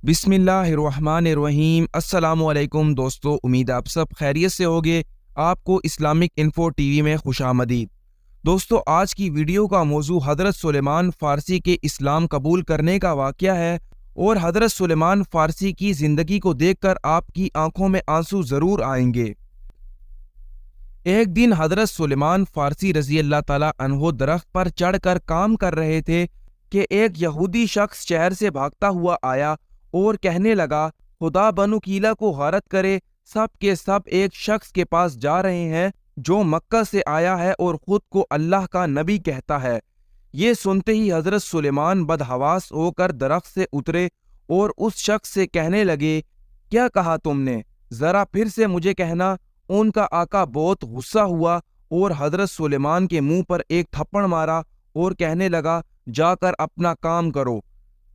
بسم اللہ الرحمن الرحیم۔ السلام علیکم دوستو، امید آپ سب خیریت سے ہوگے۔ آپ کو اسلامک انفو ٹی وی میں خوش آمدید۔ دوستو، آج کی ویڈیو کا موضوع حضرت سلیمان فارسی کے اسلام قبول کرنے کا واقعہ ہے، اور حضرت سلیمان فارسی کی زندگی کو دیکھ کر آپ کی آنکھوں میں آنسو ضرور آئیں گے۔ ایک دن حضرت سلیمان فارسی رضی اللہ تعالیٰ عنہ درخت پر چڑھ کر کام کر رہے تھے کہ ایک یہودی شخص شہر سے بھاگتا ہوا آیا اور کہنے لگا، خدا بنو کیلا کو غارت کرے، سب کے سب ایک شخص کے پاس جا رہے ہیں جو مکہ سے آیا ہے اور خود کو اللہ کا نبی کہتا ہے۔ یہ سنتے ہی حضرت سلیمان بدحواس ہو کر درخت سے اترے اور اس شخص سے کہنے لگے، کیا کہا تم نے؟ ذرا پھر سے مجھے کہنا۔ ان کا آقا بہت غصہ ہوا اور حضرت سلیمان کے منہ پر ایک تھپڑ مارا اور کہنے لگا، جا کر اپنا کام کرو۔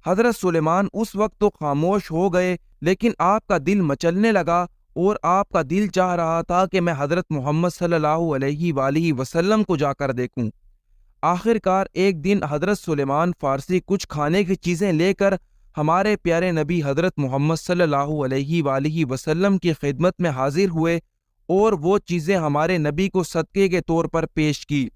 حضرت سلیمان اس وقت تو خاموش ہو گئے، لیکن آپ کا دل مچلنے لگا اور آپ کا دل چاہ رہا تھا کہ میں حضرت محمد صلی اللہ علیہ وآلہ وسلم کو جا کر دیکھوں۔ آخر کار ایک دن حضرت سلیمان فارسی کچھ کھانے کی چیزیں لے کر ہمارے پیارے نبی حضرت محمد صلی اللہ علیہ وآلہ وسلم کی خدمت میں حاضر ہوئے اور وہ چیزیں ہمارے نبی کو صدقے کے طور پر پیش کی۔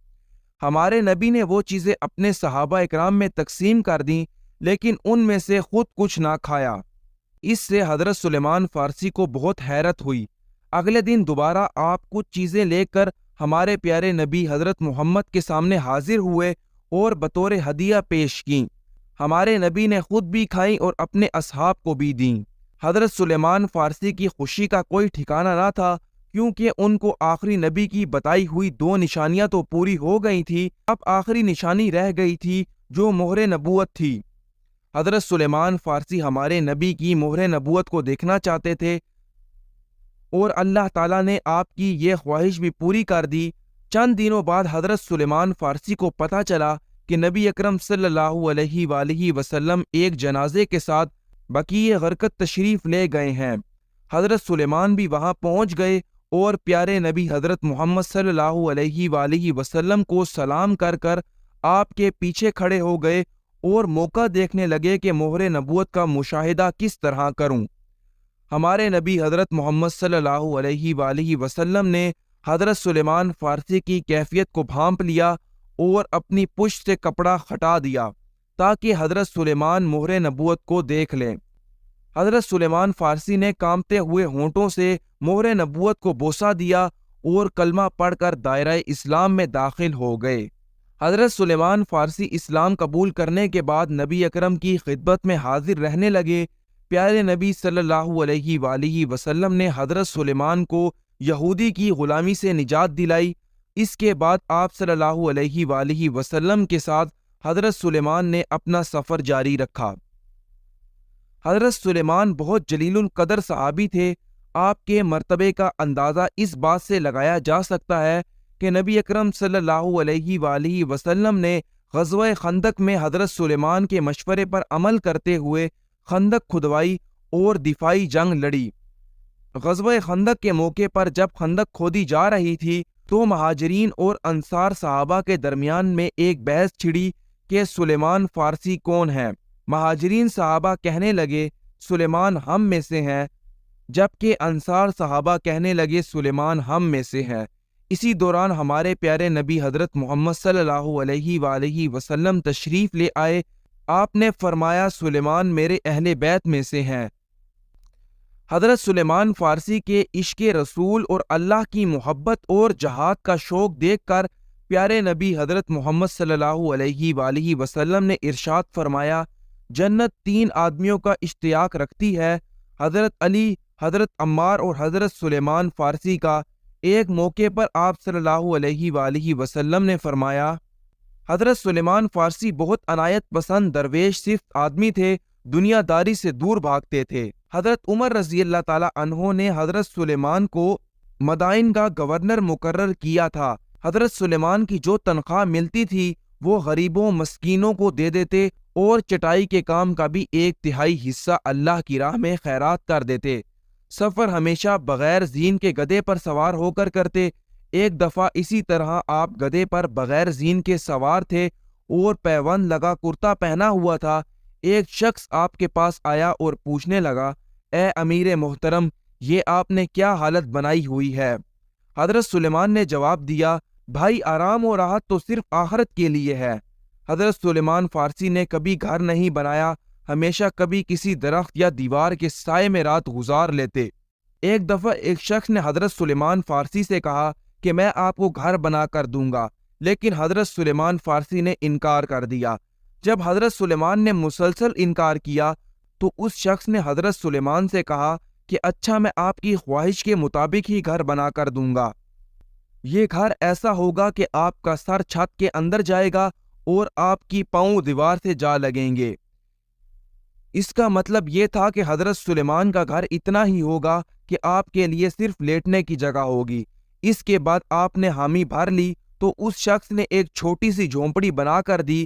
ہمارے نبی نے وہ چیزیں اپنے صحابہ اکرام میں تقسیم کر دیں، لیکن ان میں سے خود کچھ نہ کھایا۔ اس سے حضرت سلیمان فارسی کو بہت حیرت ہوئی۔ اگلے دن دوبارہ آپ کچھ چیزیں لے کر ہمارے پیارے نبی حضرت محمد کے سامنے حاضر ہوئے اور بطور ہدیہ پیش کیں۔ ہمارے نبی نے خود بھی کھائیں اور اپنے اصحاب کو بھی دیں۔ حضرت سلیمان فارسی کی خوشی کا کوئی ٹھکانہ نہ تھا، کیونکہ ان کو آخری نبی کی بتائی ہوئی 2 نشانیاں تو پوری ہو گئی تھی، اب آخری نشانی رہ گئی تھی جو مہر نبوت تھی۔ حضرت سلیمان فارسی ہمارے نبی کی مہر نبوت کو دیکھنا چاہتے تھے، اور اللہ تعالیٰ نے آپ کی یہ خواہش بھی پوری کر دی۔ چند دنوں بعد حضرت سلیمان فارسی کو پتہ چلا کہ نبی اکرم صلی اللہ علیہ وآلہ وسلم ایک جنازے کے ساتھ بقیع غرقد تشریف لے گئے ہیں۔ حضرت سلیمان بھی وہاں پہنچ گئے اور پیارے نبی حضرت محمد صلی اللہ علیہ وآلہ وسلم کو سلام کر کر آپ کے پیچھے کھڑے ہو گئے اور موقع دیکھنے لگے کہ مہر نبوت کا مشاہدہ کس طرح کروں۔ ہمارے نبی حضرت محمد صلی اللہ علیہ وآلہ وسلم نے حضرت سلیمان فارسی کی کیفیت کو بھانپ لیا اور اپنی پشت سے کپڑا ہٹا دیا تاکہ حضرت سلیمان مہر نبوت کو دیکھ لیں۔ حضرت سلیمان فارسی نے کانپتے ہوئے ہونٹوں سے مہر نبوت کو بوسہ دیا اور کلمہ پڑھ کر دائرہ اسلام میں داخل ہو گئے۔ حضرت سلیمان فارسی اسلام قبول کرنے کے بعد نبی اکرم کی خدمت میں حاضر رہنے لگے۔ پیارے نبی صلی اللہ علیہ وآلہ وسلم نے حضرت سلیمان کو یہودی کی غلامی سے نجات دلائی۔ اس کے بعد آپ صلی اللہ علیہ وآلہ وسلم کے ساتھ حضرت سلیمان نے اپنا سفر جاری رکھا۔ حضرت سلیمان بہت جلیل القدر صحابی تھے۔ آپ کے مرتبے کا اندازہ اس بات سے لگایا جا سکتا ہے کہ نبی اکرم صلی اللہ علیہ وآلہ وسلم نے غزوہ خندق میں حضرت سلیمان کے مشورے پر عمل کرتے ہوئے خندق کھدوائی اور دفاعی جنگ لڑی۔ غزوہ خندق کے موقع پر جب خندق کھودی جا رہی تھی تو مہاجرین اور انصار صحابہ کے درمیان میں ایک بحث چھڑی کہ سلیمان فارسی کون ہے۔ مہاجرین صحابہ کہنے لگے، سلیمان ہم میں سے ہیں، جبکہ انصار صحابہ کہنے لگے، سلیمان ہم میں سے ہے۔ اسی دوران ہمارے پیارے نبی حضرت محمد صلی اللہ علیہ وآلہ وسلم تشریف لے آئے۔ آپ نے فرمایا، سلیمان میرے اہل بیت میں سے ہیں۔ حضرت سلیمان فارسی کے عشق رسول اور اللہ کی محبت اور جہاد کا شوق دیکھ کر پیارے نبی حضرت محمد صلی اللہ علیہ وآلہ وسلم نے ارشاد فرمایا، جنت 3 آدمیوں کا اشتیاق رکھتی ہے، حضرت علی، حضرت عمار اور حضرت سلیمان فارسی کا۔ ایک موقع پر آپ صلی اللہ علیہ وآلہ وسلم نے فرمایا، حضرت سلیمان فارسی بہت عنایت پسند درویش صفت آدمی تھے، دنیا داری سے دور بھاگتے تھے۔ حضرت عمر رضی اللہ تعالی عنہ نے حضرت سلیمان کو مدائن کا گورنر مقرر کیا تھا۔ حضرت سلیمان کی جو تنخواہ ملتی تھی وہ غریبوں مسکینوں کو دے دیتے اور چٹائی کے کام کا بھی 1/3 حصہ اللہ کی راہ میں خیرات کر دیتے۔ سفر ہمیشہ بغیر زین کے گدھے پر سوار ہو کر کرتے۔ ایک دفعہ اسی طرح آپ گدھے پر بغیر زین کے سوار تھے اور پیوند لگا کرتا پہنا ہوا تھا۔ ایک شخص آپ کے پاس آیا اور پوچھنے لگا، اے امیر محترم، یہ آپ نے کیا حالت بنائی ہوئی ہے؟ حضرت سلیمان نے جواب دیا، بھائی آرام و راحت تو صرف آخرت کے لیے ہے۔ حضرت سلیمان فارسی نے کبھی گھر نہیں بنایا، ہمیشہ کبھی کسی درخت یا دیوار کے سائے میں رات گزار لیتے۔ ایک دفعہ ایک شخص نے حضرت سلیمان فارسی سے کہا کہ میں آپ کو گھر بنا کر دوں گا، لیکن حضرت سلیمان فارسی نے انکار کر دیا۔ جب حضرت سلیمان نے مسلسل انکار کیا تو اس شخص نے حضرت سلیمان سے کہا کہ اچھا، میں آپ کی خواہش کے مطابق ہی گھر بنا کر دوں گا۔ یہ گھر ایسا ہوگا کہ آپ کا سر چھت کے اندر جائے گا اور آپ کی پاؤں دیوار سے جا لگیں گے۔ اس کا مطلب یہ تھا کہ حضرت سلیمان کا گھر اتنا ہی ہوگا کہ آپ کے لیے صرف لیٹنے کی جگہ ہوگی۔ اس کے بعد آپ نے حامی بھر لی تو اس شخص نے ایک چھوٹی سی جھونپڑی بنا کر دی۔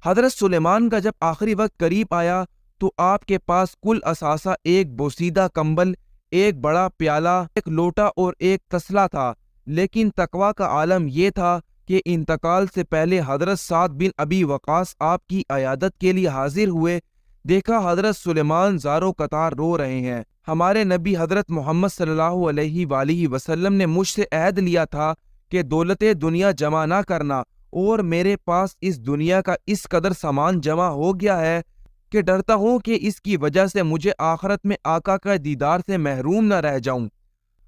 حضرت سلیمان کا جب آخری وقت قریب آیا تو آپ کے پاس کل اثاثہ ایک بوسیدہ کمبل، ایک بڑا پیالہ، ایک لوٹا اور ایک تسلا تھا، لیکن تقویٰ کا عالم یہ تھا کہ انتقال سے پہلے حضرت سعد بن ابی وقاص آپ کی عیادت کے لیے حاضر ہوئے۔ دیکھا حضرت سلیمان زاروں قطار رو رہے ہیں۔ ہمارے نبی حضرت محمد صلی اللہ علیہ وآلہ وسلم نے مجھ سے عہد لیا تھا کہ دولت دنیا جمع نہ کرنا، اور میرے پاس اس دنیا کا اس قدر سامان جمع ہو گیا ہے کہ ڈرتا ہوں کہ اس کی وجہ سے مجھے آخرت میں آقا کا دیدار سے محروم نہ رہ جاؤں۔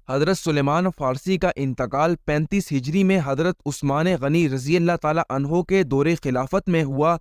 حضرت سلیمان فارسی کا انتقال 35 ہجری میں حضرت عثمان غنی رضی اللہ تعالی عنہ کے دور خلافت میں ہوا۔